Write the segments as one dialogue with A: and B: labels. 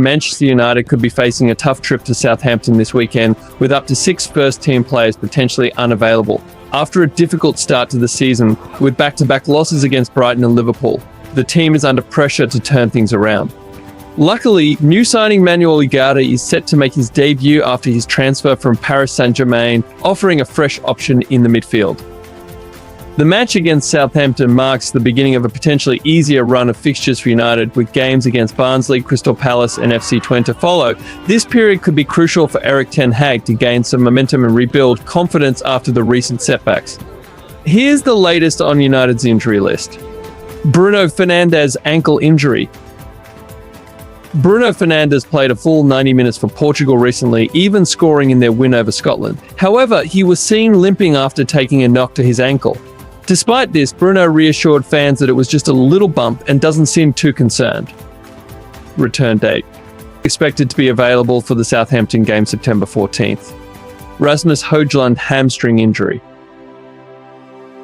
A: Manchester United could be facing a tough trip to Southampton this weekend, with up to 6 first-team players potentially unavailable. After a difficult start to the season, with back-to-back losses against Brighton and Liverpool, the team is under pressure to turn things around. Luckily, new signing Manuel Ugarte is set to make his debut after his transfer from Paris Saint-Germain, offering a fresh option in the midfield. The match against Southampton marks the beginning of a potentially easier run of fixtures for United, with games against Barnsley, Crystal Palace and FC Twente follow. This period could be crucial for Erik to gain some momentum and rebuild confidence after the recent setbacks. Here's the latest on United's injury list. Bruno Fernandes' ankle injury. Bruno Fernandes played a full 90 minutes for Portugal recently, even scoring in their win over Scotland. However, he was seen limping after taking a knock to his ankle. Despite this, Bruno reassured fans that it was just a little bump and doesn't seem too concerned. Return date. Expected to be available for the Southampton game September 14th. Rasmus Hojlund hamstring injury.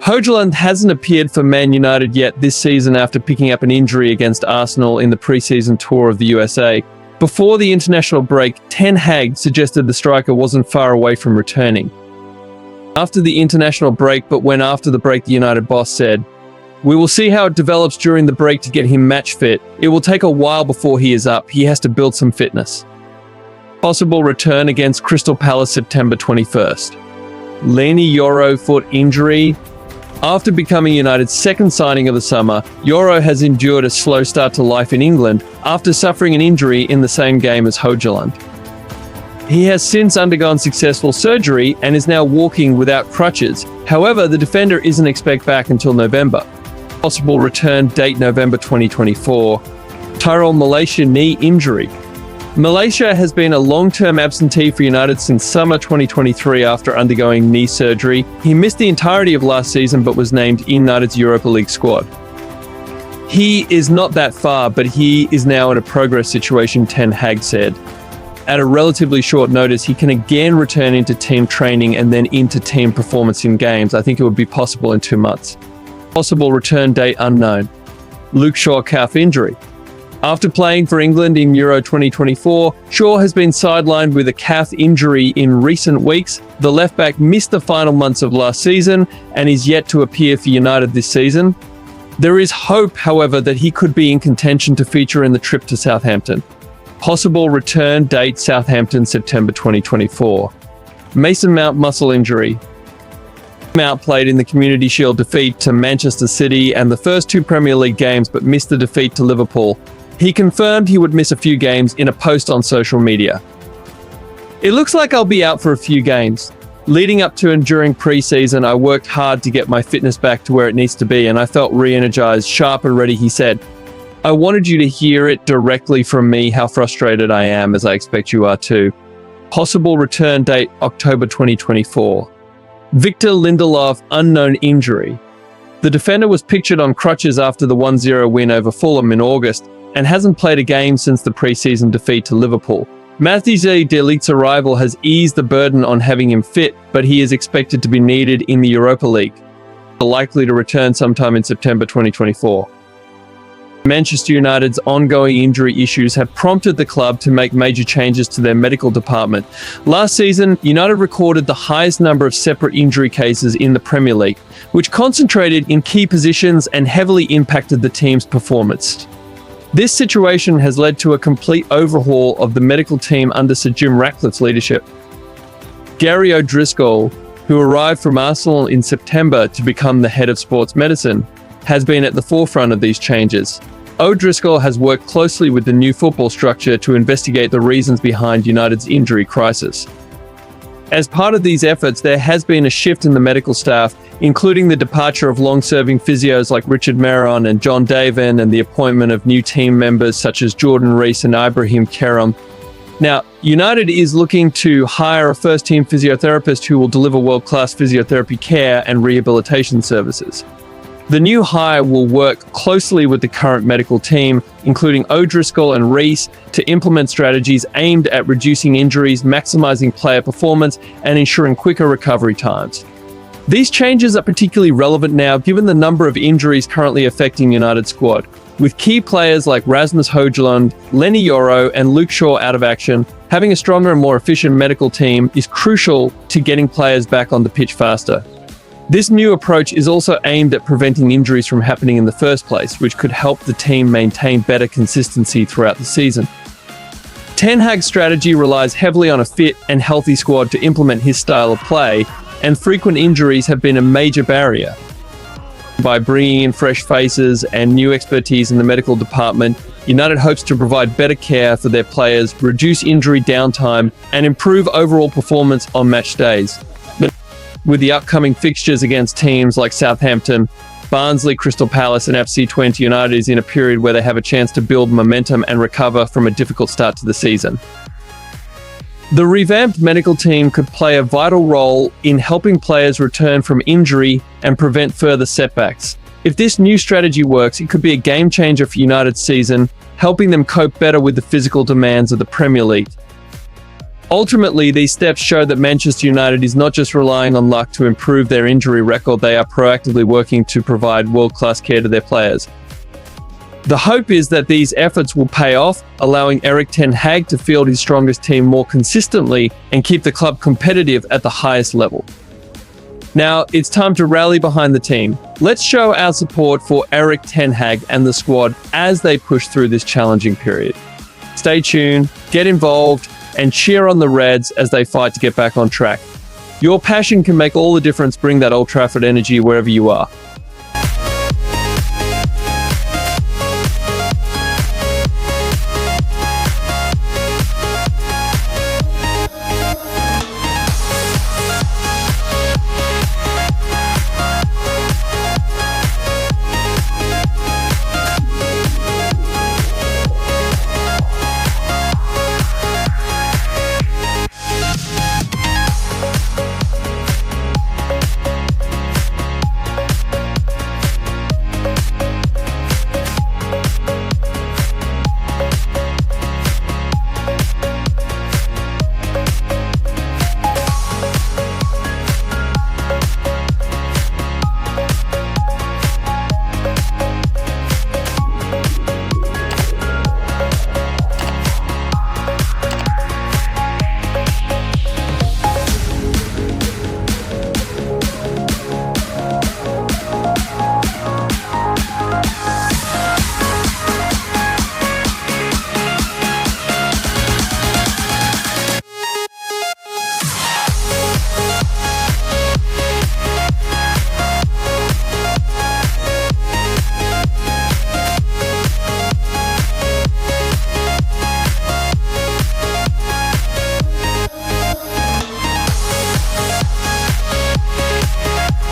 A: Hojlund hasn't appeared for Man United yet this season after picking up an injury against Arsenal in the pre-season tour of the USA. Before the international break, Ten Hag suggested the striker wasn't far away from returning. After the international break, but when after the break the United boss said, "We will see how it develops during the break to get him match fit. It will take a while before he is up. He has to build some fitness." Possible return against Crystal Palace September 21st. Lenny Yoro foot injury. After becoming United's second signing of the summer, Yoro has endured a slow start to life in England after suffering an injury in the same game as Hojlund. He has since undergone successful surgery and is now walking without crutches. However, the defender isn't expected back until November. Possible return date November 2024. Tyrell Malaysia knee injury. Malaysia has been a long-term absentee for United since summer 2023 after undergoing knee surgery. He missed the entirety of last season but was named in United's Europa League squad. He is not that far, but he is now in a progress situation, Ten Hag said. At a relatively short notice, he can again return into team training and then into team performance in games. I think it would be possible in 2 months. Possible return date unknown. Luke Shaw calf injury. After playing for England in Euro 2024, Shaw has been sidelined with a calf injury in recent weeks. The left-back missed the final months of last season and is yet to appear for United this season. There is hope, however, that he could be in contention to feature in the trip to Southampton. Possible return date Southampton September 2024. Mason Mount muscle injury. Mount played in the Community Shield defeat to Manchester City and the first 2 Premier League games but missed the defeat to Liverpool. He confirmed he would miss a few games in a post on social media. "It looks like I'll be out for a few games. Leading up to and during pre-season, I worked hard to get my fitness back to where it needs to be and I felt re-energized, sharp and ready," he said. "I wanted you to hear it directly from me how frustrated I am, as I expect you are too." Possible return date October 2024. Victor Lindelof unknown injury. The defender was pictured on crutches after the 1-0 win over Fulham in August and hasn't played a game since the pre-season defeat to Liverpool. Matthijs de Ligt's arrival has eased the burden on having him fit, but he is expected to be needed in the Europa League, likely to return sometime in September 2024. Manchester United's ongoing injury issues have prompted the club to make major changes to their medical department. Last season, United recorded the highest number of separate injury cases in the Premier League, which concentrated in key positions and heavily impacted the team's performance. This situation has led to a complete overhaul of the medical team under Sir Jim Ratcliffe's leadership. Gary O'Driscoll, who arrived from Arsenal in September to become the head of sports medicine, has been at the forefront of these changes. O'Driscoll has worked closely with the new football structure to investigate the reasons behind United's injury crisis. As part of these efforts, there has been a shift in the medical staff, including the departure of long-serving physios like Richard Meron and John Davin and the appointment of new team members such as Jordan Rees and Ibrahim Keram. Now, United is looking to hire a first-team physiotherapist who will deliver world-class physiotherapy care and rehabilitation services. The new hire will work closely with the current medical team, including O'Driscoll and Rees, to implement strategies aimed at reducing injuries, maximizing player performance, and ensuring quicker recovery times. These changes are particularly relevant now given the number of injuries currently affecting United's squad, with key players like Rasmus Hojlund, Lenny Yoro, and Luke Shaw out of action. Having a stronger and more efficient medical team is crucial to getting players back on the pitch faster. This new approach is also aimed at preventing injuries from happening in the first place, which could help the team maintain better consistency throughout the season. Ten Hag's strategy relies heavily on a fit and healthy squad to implement his style of play, and frequent injuries have been a major barrier. By bringing in fresh faces and new expertise in the medical department, United hopes to provide better care for their players, reduce injury downtime, and improve overall performance on match days. With the upcoming fixtures against teams like Southampton, Barnsley, Crystal Palace, and FC Twente, United is in a period where they have a chance to build momentum and recover from a difficult start to the season. The revamped medical team could play a vital role in helping players return from injury and prevent further setbacks. If this new strategy works, it could be a game changer for United's season, helping them cope better with the physical demands of the Premier League. Ultimately, these steps show that Manchester United is not just relying on luck to improve their injury record, they are proactively working to provide world-class care to their players. The hope is that these efforts will pay off, allowing Erik ten Hag to field his strongest team more consistently and keep the club competitive at the highest level. Now, it's time to rally behind the team. Let's show our support for Erik ten Hag and the squad as they push through this challenging period. Stay tuned, get involved, and cheer on the Reds as they fight to get back on track. Your passion can make all the difference. Bring that Old Trafford energy wherever you are.